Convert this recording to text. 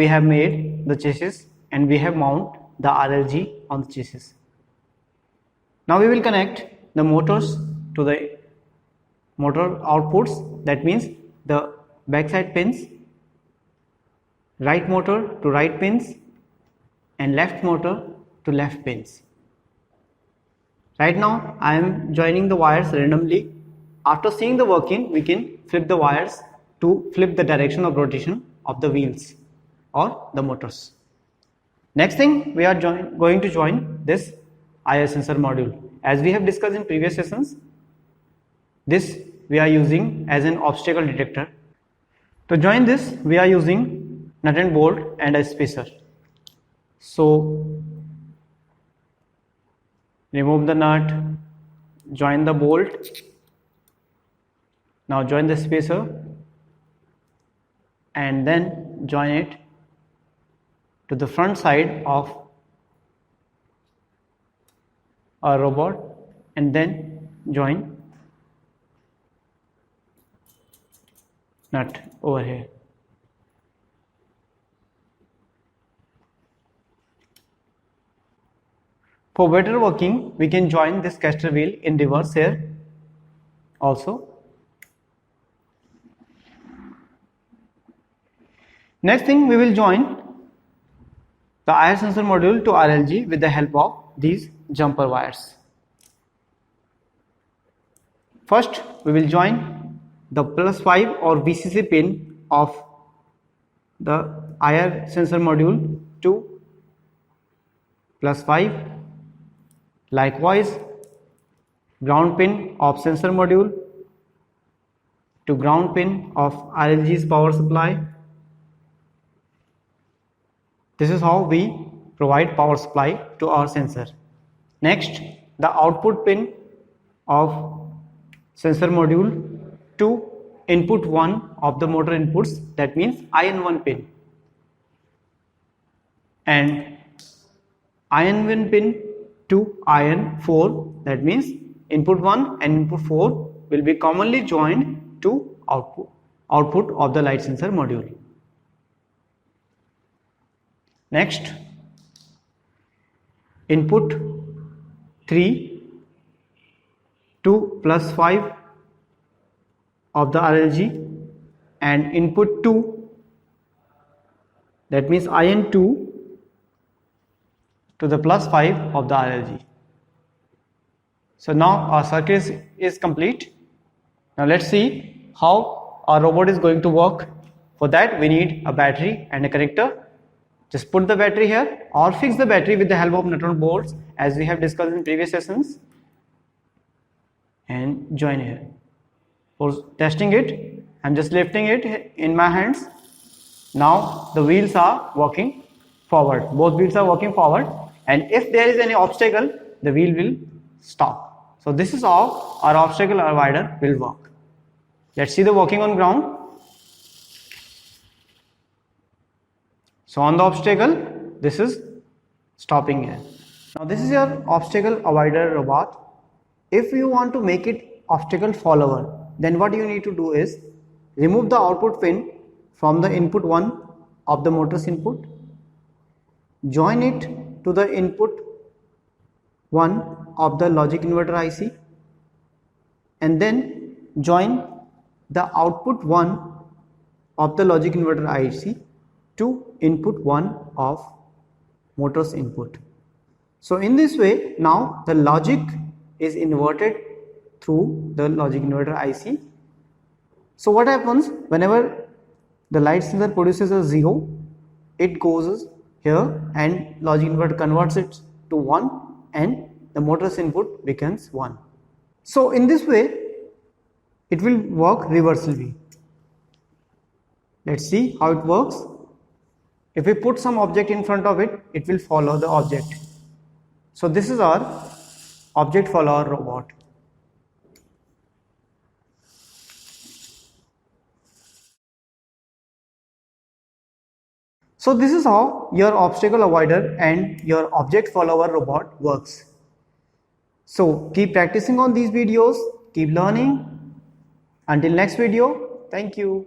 we have made the chassis and we have mounted the RLG on the chassis. Now we will connect the motors to the motor outputs, that means the backside pins, right motor to right pins and left motor to left pins. Right now I am joining the wires randomly. After seeing the working, we can flip the wires to flip the direction of rotation of the wheels or the motors. Next thing, we are going to join this IR sensor module. As we have discussed in previous sessions, this we are using as an obstacle detector. To join this, we are using nut and bolt and a spacer. So remove the nut, join the bolt, now join the spacer and then join it to the front side of our robot and then join nut over here. For better working, we can join this caster wheel in reverse here also. Next thing, we will join the IR sensor module to RLG with the help of these jumper wires. First, we will join the +5 or VCC pin of the IR sensor module to +5. Likewise, ground pin of sensor module to ground pin of RLG's power supply. This is how we provide power supply to our sensor. Next, the output pin of sensor module to input 1 of the motor inputs, that means IN1 pin, and IN1 pin to IN4, that means input 1 and input 4 will be commonly joined to output of the light sensor module. Next, input 3 to +5 of the RLG and input 2, that means IN2 to the +5 of the RLG. So now our circuit is complete. Now let's see how our robot is going to work. For that we need a battery and a connector. Just put the battery here or fix the battery with the help of nut and bolts as we have discussed in previous sessions, and join here. For testing it, I am just lifting it in my hands. Now the wheels are working forward, both wheels are working forward, and if there is any obstacle, the wheel will stop. So this is how our obstacle avoider will work. Let's see the working on ground. So on the obstacle, this is stopping here. Now this is your obstacle avoider robot. If you want to make it obstacle follower, then what you need to do is remove the output pin from the input 1 of the motor's input, join it to the input 1 of the logic inverter IC, and then join the output 1 of the logic inverter IC to input 1 of motor's input. So in this way, now the logic is inverted through the logic inverter IC. So what happens whenever the light sensor produces a 0, it goes here and logic inverter converts it to 1 and the motor's input becomes 1. So in this way it will work reversibly. Let's see how it works. If we put some object in front of it, it will follow the object. So this is our object follower robot. So this is how your obstacle avoider and your object follower robot works. So keep practicing on these videos, keep learning. Until next video, thank you.